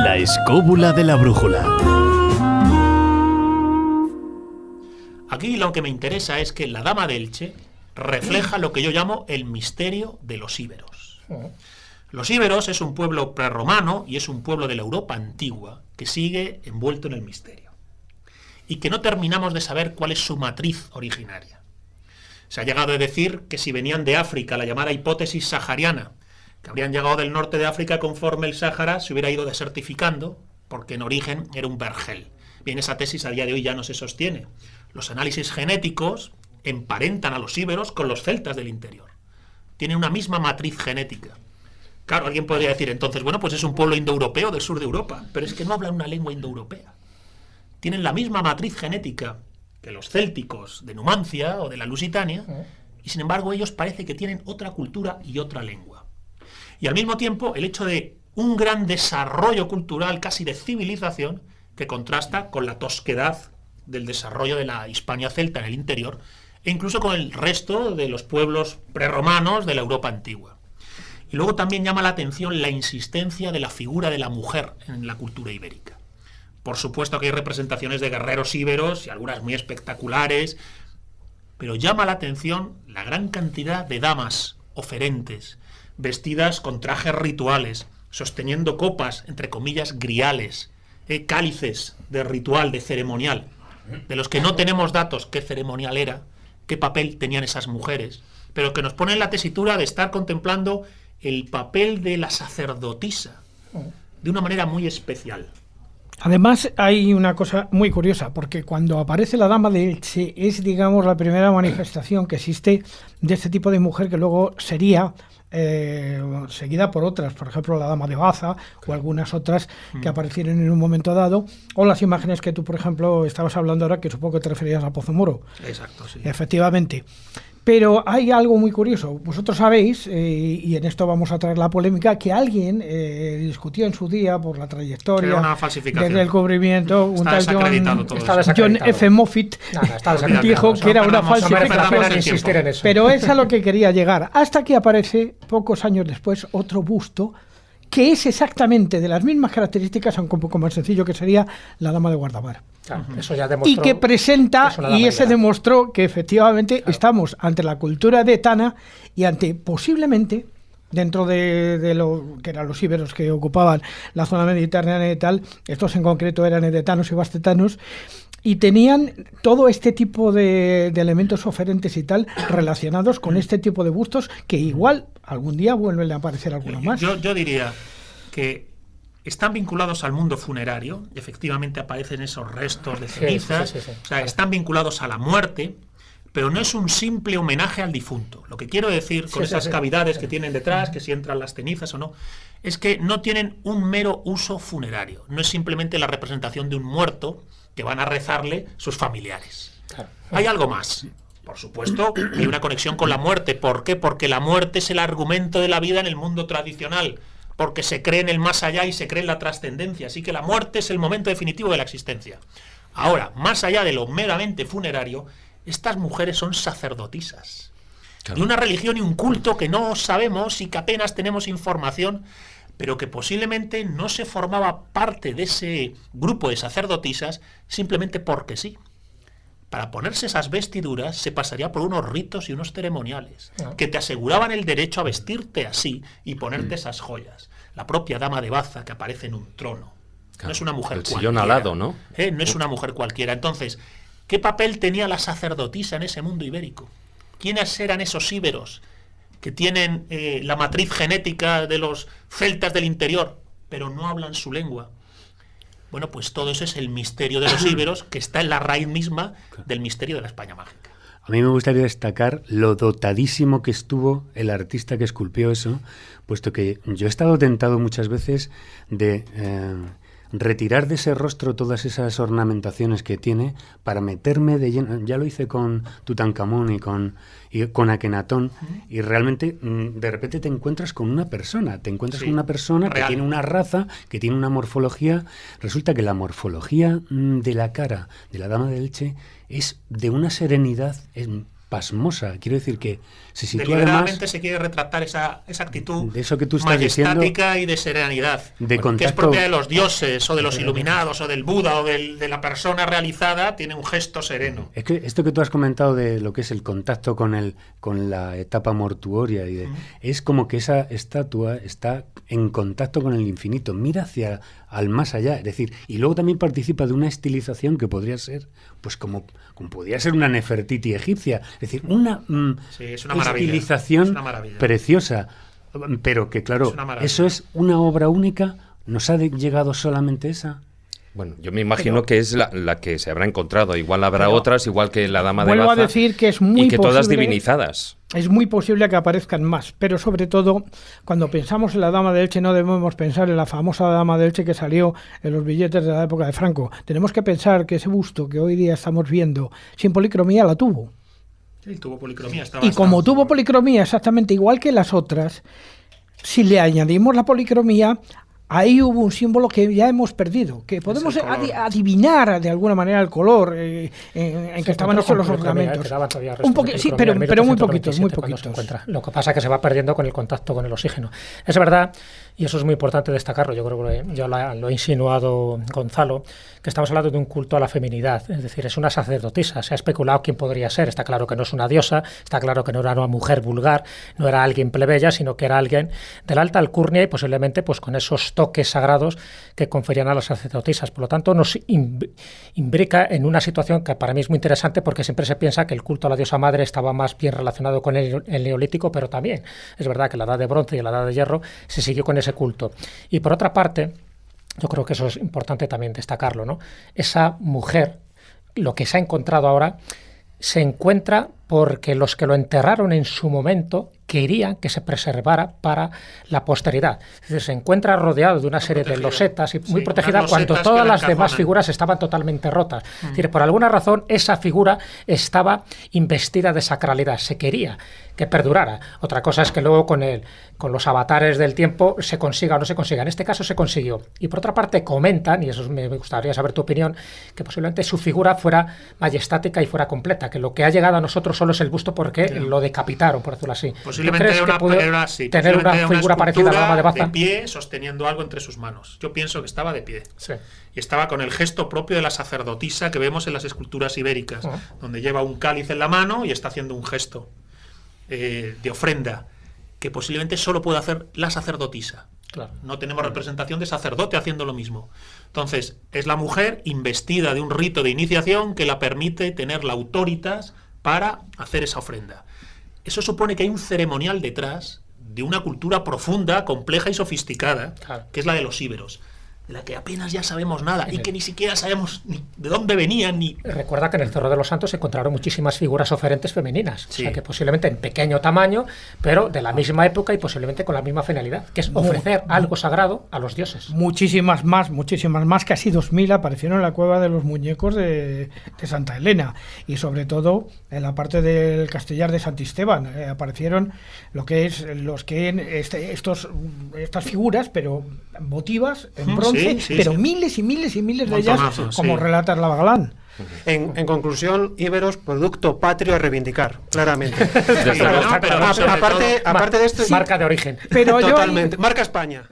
La escóbula de la brújula. Aquí lo que me interesa es que la Dama de Elche refleja lo que yo llamo el misterio de los íberos. Los íberos es un pueblo prerromano y es un pueblo de la Europa antigua que sigue envuelto en el misterio y que no terminamos de saber cuál es su matriz originaria. Se ha llegado a decir que si venían de África, la llamada hipótesis sahariana, que habrían llegado del norte de África conforme el Sáhara se hubiera ido desertificando, porque en origen era un vergel. Bien, esa tesis a día de hoy ya no se sostiene. Los análisis genéticos emparentan a los íberos con los celtas del interior. Tienen una misma matriz genética. Claro, alguien podría decir entonces, bueno, pues es un pueblo indoeuropeo del sur de Europa, pero es que no hablan una lengua indoeuropea. Tienen la misma matriz genética que los célticos de Numancia o de la Lusitania, y sin embargo ellos parece que tienen otra cultura y otra lengua. Y al mismo tiempo el hecho de un gran desarrollo cultural, casi de civilización, que contrasta con la tosquedad del desarrollo de la Hispania celta en el interior, e incluso con el resto de los pueblos prerromanos de la Europa antigua. Y luego también llama la atención la insistencia de la figura de la mujer en la cultura ibérica. Por supuesto que hay representaciones de guerreros íberos y algunas muy espectaculares, pero llama la atención la gran cantidad de damas oferentes, vestidas con trajes rituales, sosteniendo copas, entre comillas, griales, cálices de ritual, de ceremonial, de los que no tenemos datos qué ceremonial era, qué papel tenían esas mujeres, pero que nos ponen la tesitura de estar contemplando el papel de la sacerdotisa de una manera muy especial. Además, hay una cosa muy curiosa, porque cuando aparece la Dama de Elche es, digamos, la primera manifestación que existe de este tipo de mujer que luego sería seguida por otras, por ejemplo, la Dama de Baza o algunas otras que aparecieron en un momento dado, o las imágenes que tú, por ejemplo, estabas hablando ahora, que supongo que te referías a Pozo Moro. Exacto, sí. Efectivamente. Pero hay algo muy curioso. Vosotros sabéis, y en esto vamos a traer la polémica, que alguien discutió en su día por la trayectoria desde el cubrimiento, un tal John F. Moffitt dijo que era una falsificación. Pero es a lo que quería llegar. Hasta que aparece, pocos años después, otro busto que es exactamente de las mismas características, aunque un poco más sencillo, que sería la Dama de Guardamar. Claro, eso ya demostró, y que presenta, y ese demostró que efectivamente estamos ante la cultura de Etana y ante posiblemente, dentro de lo que eran los íberos que ocupaban la zona mediterránea y tal, estos en concreto eran edetanos y bastetanos, y tenían todo este tipo de elementos oferentes y tal relacionados con este tipo de bustos que igual algún día vuelven a aparecer alguno más. Yo diría que están vinculados al mundo funerario, efectivamente aparecen esos restos de cenizas, sí. O sea, están vinculados a la muerte, pero no es un simple homenaje al difunto. Lo que quiero decir con esas cavidades que tienen detrás, que si entran las cenizas o no, es que no tienen un mero uso funerario, no es simplemente la representación de un muerto que van a rezarle sus familiares. Claro. Hay algo más. Por supuesto, hay una conexión con la muerte. ¿Por qué? Porque la muerte es el argumento de la vida en el mundo tradicional, porque se cree en el más allá y se cree en la trascendencia. Así que la muerte es el momento definitivo de la existencia. Ahora, más allá de lo meramente funerario, estas mujeres son sacerdotisas. Claro. De una religión y un culto que no sabemos y que apenas tenemos información, pero que posiblemente no se formaba parte de ese grupo de sacerdotisas simplemente porque sí. Para ponerse esas vestiduras se pasaría por unos ritos y unos ceremoniales que te aseguraban el derecho a vestirte así y ponerte esas joyas. La propia Dama de Baza que aparece en un trono. Claro, no es una mujer cualquiera. El sillón alado, ¿no? No es una mujer cualquiera. Entonces, ¿qué papel tenía la sacerdotisa en ese mundo ibérico? ¿Quiénes eran esos íberos que tienen la matriz genética de los celtas del interior, pero no hablan su lengua? Bueno, pues todo eso es el misterio de los íberos que está en la raíz misma del misterio de la España mágica. A mí me gustaría destacar lo dotadísimo que estuvo el artista que esculpió eso, puesto que yo he estado tentado muchas veces de retirar de ese rostro todas esas ornamentaciones que tiene para meterme de lleno. Ya lo hice con Tutankamón y con Akenatón, y realmente de repente te encuentras con una persona, con una persona real, que tiene una raza, que tiene una morfología. Resulta que la morfología de la cara de la Dama de Elche es de una serenidad pasmosa. Quiero decir que se sitúa deliberadamente se quiere retratar esa actitud de eso que tú estás majestática diciendo, y de serenidad, de que es propia de los dioses o de los iluminados o del Buda o de la persona realizada. Tiene un gesto sereno. Es que esto que tú has comentado de lo que es el contacto con la etapa mortuoria es como que esa estatua está en contacto con el infinito, mira hacia al más allá, es decir, y luego también participa de una estilización que podría ser, pues como podría ser una Nefertiti egipcia, es decir, una estilización preciosa, pero que claro, eso es una obra única. ¿Nos ha llegado solamente esa? Bueno, yo me imagino que es la que se habrá encontrado. Igual habrá otras, igual que la Dama de Baza. Vuelvo a decir que es muy y que todas posible, divinizadas. Es muy posible que aparezcan más, pero sobre todo, cuando pensamos en la Dama de Elche, no debemos pensar en la famosa Dama de Elche que salió en los billetes de la época de Franco. Tenemos que pensar que ese busto que hoy día estamos viendo, sin policromía, la tuvo. Sí, tuvo policromía. Y como tuvo policromía exactamente igual que las otras, si le añadimos la policromía, ahí hubo un símbolo que ya hemos perdido, que podemos adivinar de alguna manera el color en que estaban hechos los ornamentos. Sí, pero muy poquitos, muy poquitos. Lo que pasa es que se va perdiendo con el contacto con el oxígeno. Es verdad, y eso es muy importante destacarlo, yo creo que ya lo ha insinuado Gonzalo, que estamos hablando de un culto a la feminidad, es decir, es una sacerdotisa. Se ha especulado quién podría ser. Está claro que no es una diosa, está claro que no era una mujer vulgar, no era alguien plebeya, sino que era alguien de la alta alcurnia y posiblemente pues con esos toques sagrados que conferían a las sacerdotisas. Por lo tanto, nos imbrica en una situación que para mí es muy interesante, porque siempre se piensa que el culto a la diosa madre estaba más bien relacionado con el neolítico, pero también es verdad que en la edad de bronce y en la edad de hierro se siguió con ese culto. Y por otra parte, yo creo que eso es importante también destacarlo, ¿no? Esa mujer, lo que se ha encontrado ahora, se encuentra porque los que lo enterraron en su momento querían que se preservara para la posteridad. Es decir, se encuentra rodeado de una serie de losetas y muy protegida cuando todas las demás figuras estaban totalmente rotas. Es decir, por alguna razón esa figura estaba investida de sacralidad, se quería que perdurara. Otra cosa es que luego con los avatares del tiempo se consiga o no se consiga. En este caso se consiguió. Y por otra parte comentan, y eso me gustaría saber tu opinión, que posiblemente su figura fuera majestática y fuera completa, que lo que ha llegado a nosotros solo es el busto porque lo decapitaron, por decirlo así. Posiblemente tener una figura parecida a la Dama de Baza, de pie, sosteniendo algo entre sus manos. Yo pienso que estaba de pie. Sí. Y estaba con el gesto propio de la sacerdotisa que vemos en las esculturas ibéricas, donde lleva un cáliz en la mano y está haciendo un gesto de ofrenda, que posiblemente solo puede hacer la sacerdotisa. Claro. No tenemos representación de sacerdote haciendo lo mismo. Entonces, es la mujer investida de un rito de iniciación que la permite tener la autoritas para hacer esa ofrenda. Eso supone que hay un ceremonial detrás de una cultura profunda, compleja y sofisticada, que es la de los íberos, de la que apenas ya sabemos nada y que ni siquiera sabemos ni de dónde venían ni... Recuerda que en el Cerro de los Santos se encontraron muchísimas figuras oferentes femeninas, o sea que posiblemente en pequeño tamaño, pero de la misma época y posiblemente con la misma finalidad, que es ofrecer algo sagrado a los dioses. Muchísimas más, casi 2000 aparecieron en la cueva de los muñecos de Santa Elena, y sobre todo en la parte del Castellar de Santisteban aparecieron estas figuras, pero votivas en bronce, pero miles y miles y miles de ellas, como relata la Galán. En conclusión, íberos, producto patrio a reivindicar, claramente. Aparte de esto, marca de origen. Pero totalmente. Marca España.